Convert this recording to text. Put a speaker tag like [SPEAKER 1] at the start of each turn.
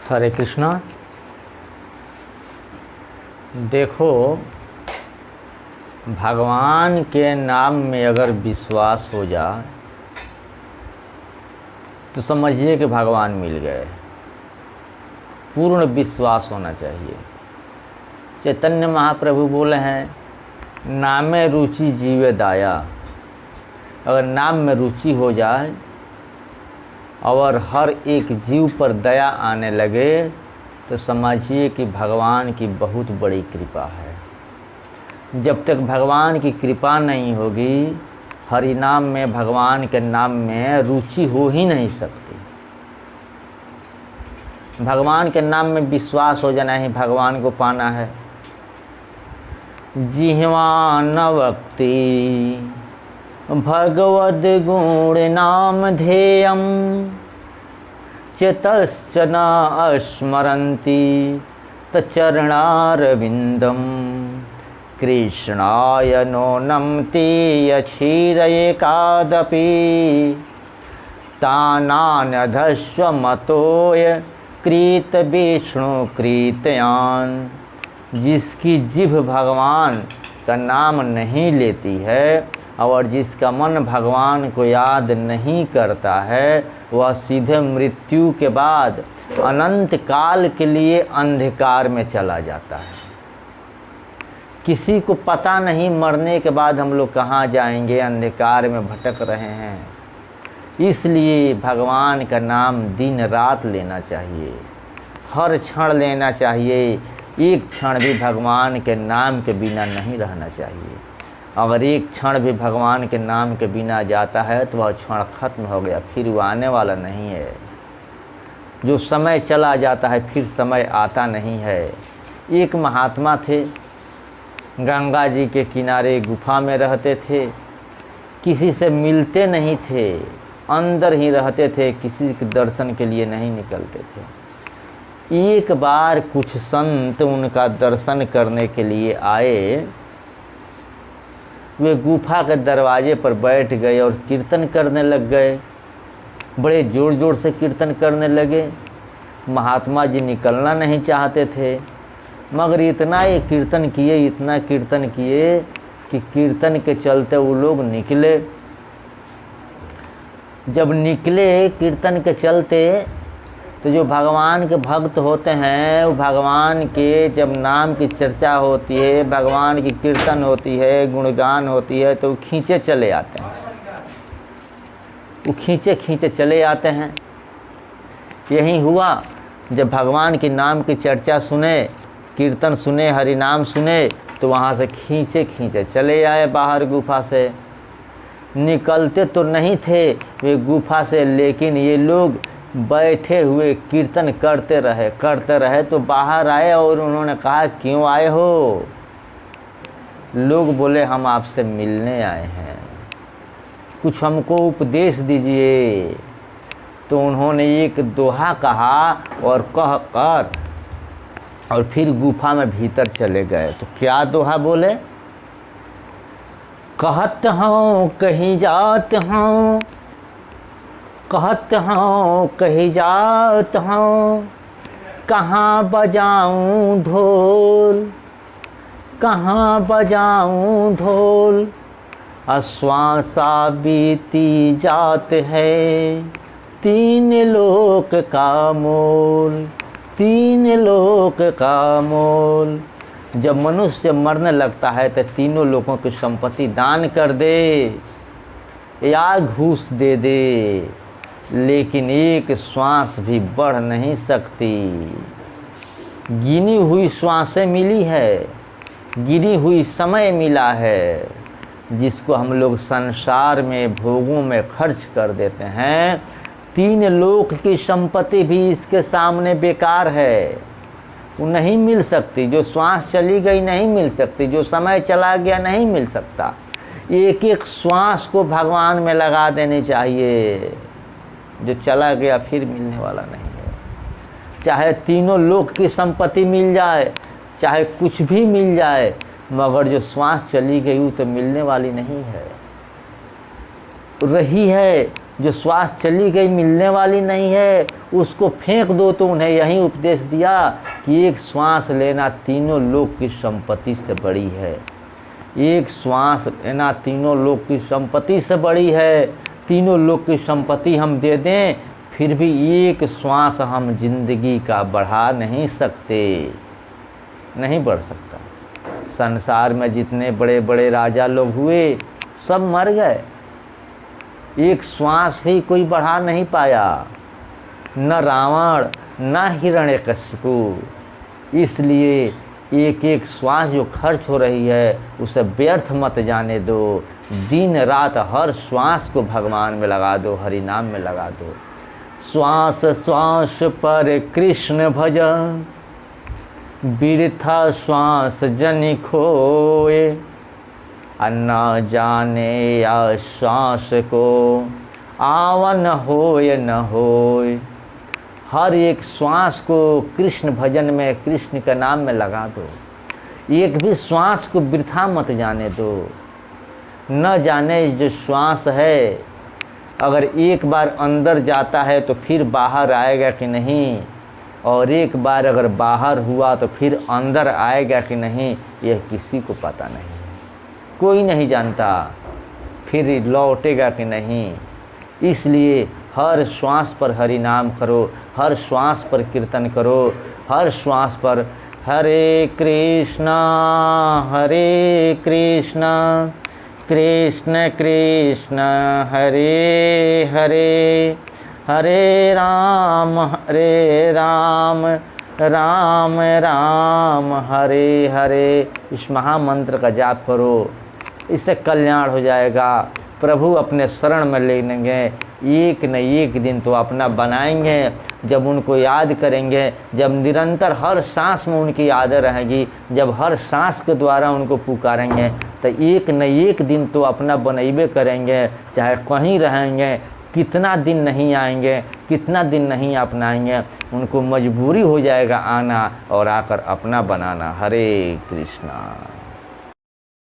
[SPEAKER 1] हरे कृष्णा। देखो, भगवान के नाम में अगर विश्वास हो जाए तो समझिए कि भगवान मिल गए। पूर्ण विश्वास होना चाहिए। चैतन्य महाप्रभु बोले हैं, नामे रुचि जीवे दाया। अगर नाम में रुचि हो जाए और हर एक जीव पर दया आने लगे तो समझिए कि भगवान की बहुत बड़ी कृपा है। जब तक भगवान की कृपा नहीं होगी, हरि नाम में, भगवान के नाम में रुचि हो ही नहीं सकती। भगवान के नाम में विश्वास हो जाना ही भगवान को पाना है। जिह्वा न वक्ति भगवद गुण नाम ध्येयम चेतश्च न अस्मरन्ति तच्चरणारविन्दम कृष्णाय नो नमति यक्षीरये कादपि तानान्यधस्व मतोय कृत विष्णु कृतयान। जिसकी जिह्व भगवान का नाम नहीं लेती है और जिसका मन भगवान को याद नहीं करता है, वह सीधे मृत्यु के बाद अनंत काल के लिए अंधकार में चला जाता है। किसी को पता नहीं मरने के बाद हम लोग कहाँ जाएंगे, अंधकार में भटक रहे हैं। इसलिए भगवान का नाम दिन रात लेना चाहिए, हर क्षण लेना चाहिए। एक क्षण भी भगवान के नाम के बिना नहीं रहना चाहिए। अगर एक क्षण भी भगवान के नाम के बिना जाता है तो वह क्षण खत्म हो गया, फिर वो आने वाला नहीं है। जो समय चला जाता है फिर समय आता नहीं है। एक महात्मा थे, गंगा जी के किनारे गुफा में रहते थे, किसी से मिलते नहीं थे, अंदर ही रहते थे, किसी के दर्शन के लिए नहीं निकलते थे। एक बार कुछ संत उनका दर्शन करने के लिए आए। वे गुफा के दरवाजे पर बैठ गए और कीर्तन करने लग गए। बड़े ज़ोर ज़ोर से कीर्तन करने लगे। महात्मा जी निकलना नहीं चाहते थे, मगर इतना ये कीर्तन किए, इतना कीर्तन किए कि कीर्तन के चलते वो लोग निकले। जब निकले कीर्तन के चलते तो जो भगवान के भक्त होते हैं, वो भगवान के जब नाम की चर्चा होती है, भगवान की कीर्तन होती है, गुणगान होती है, तो वो खींचे चले आते हैं। वो खींचे खींचे चले आते हैं। यही हुआ, जब भगवान के नाम की चर्चा सुने, कीर्तन सुने, हरि नाम सुने, तो वहाँ से खींचे खींचे चले आए बाहर गुफा से। निकलते तो नहीं थे वे गुफा से, लेकिन ये लोग बैठे हुए कीर्तन करते रहे तो बाहर आए और उन्होंने कहा, क्यों आए हो? लोग बोले, हम आपसे मिलने आए हैं, कुछ हमको उपदेश दीजिए। तो उन्होंने एक दोहा कहा और कह कर और फिर गुफा में भीतर चले गए। तो क्या दोहा बोले? कहत हूँ कहीं जात हूँ, कहत हूँ कहीं जात हूँ, कहाँ बजाऊँ ढोल, कहाँ बजाऊँ ढोल। अश्वासा बीती जात है, तीन लोक का मोल, तीन लोक का मोल। जब मनुष्य मरने लगता है तो तीनों लोगों की संपत्ति दान कर दे या घूस दे दे, लेकिन एक श्वास भी बढ़ नहीं सकती। गिनी हुई श्वासें मिली है, गिनी हुई समय मिला है, जिसको हम लोग संसार में भोगों में खर्च कर देते हैं। तीन लोक की संपत्ति भी इसके सामने बेकार है, वो नहीं मिल सकती। जो श्वास चली गई नहीं मिल सकती, जो समय चला गया नहीं मिल सकता। एक एक श्वास को भगवान में लगा देनी चाहिए, जो चला गया फिर मिलने वाला नहीं है। चाहे तीनों लोक की संपत्ति मिल जाए, चाहे कुछ भी मिल जाए, मगर जो श्वास चली गई वो तो मिलने वाली नहीं है। रही है जो श्वास चली गई मिलने वाली नहीं है, उसको फेंक दो। तो उन्हें यही उपदेश दिया कि एक श्वास लेना तीनों लोक की संपत्ति से बड़ी है। एक श्वास लेना तीनों लोक की संपत्ति से बड़ी है। तीनों लोक की संपत्ति हम दे दें, फिर भी एक श्वास हम जिंदगी का बढ़ा नहीं सकते, नहीं बढ़ सकता। संसार में जितने बड़े बड़े राजा लोग हुए सब मर गए, एक श्वास भी कोई बढ़ा नहीं पाया, न रावण न हिरण्यकशिपु। इसलिए एक एक श्वास जो खर्च हो रही है उसे व्यर्थ मत जाने दो। दिन रात हर श्वास को भगवान में लगा दो, हरि नाम में लगा दो। श्वास श्वास पर कृष्ण भज, बिरथा श्वास जनि खोए। न जाने या श्वास को आवन होय न होय। हर एक श्वास को कृष्ण भजन में, कृष्ण के नाम में लगा दो। एक भी श्वास को वृथा मत जाने दो। न जाने जो श्वास है, अगर एक बार अंदर जाता है तो फिर बाहर आएगा कि नहीं, और एक बार अगर बाहर हुआ तो फिर अंदर आएगा कि नहीं, यह किसी को पता नहीं, कोई नहीं जानता फिर लौटेगा कि नहीं। इसलिए हर श्वास पर हरि नाम करो, हर श्वास पर कीर्तन करो, हर श्वास पर हरे कृष्णा कृष्ण कृष्ण हरे हरे, हरे राम राम राम हरे हरे। इस महामंत्र का जाप करो, इससे कल्याण हो जाएगा। प्रभु अपने शरण में ले लेंगे, एक न एक दिन तो अपना बनाएंगे। जब उनको याद करेंगे, जब निरंतर हर सांस में उनकी यादें रहेगी, जब हर सांस के द्वारा उनको पुकारेंगे, तो एक न एक दिन तो अपना बनैबे करेंगे। चाहे कहीं रहेंगे, कितना दिन नहीं आएंगे, कितना दिन नहीं अपनाएंगे, उनको मजबूरी हो जाएगा आना और आकर अपना बनाना। हरे कृष्णा।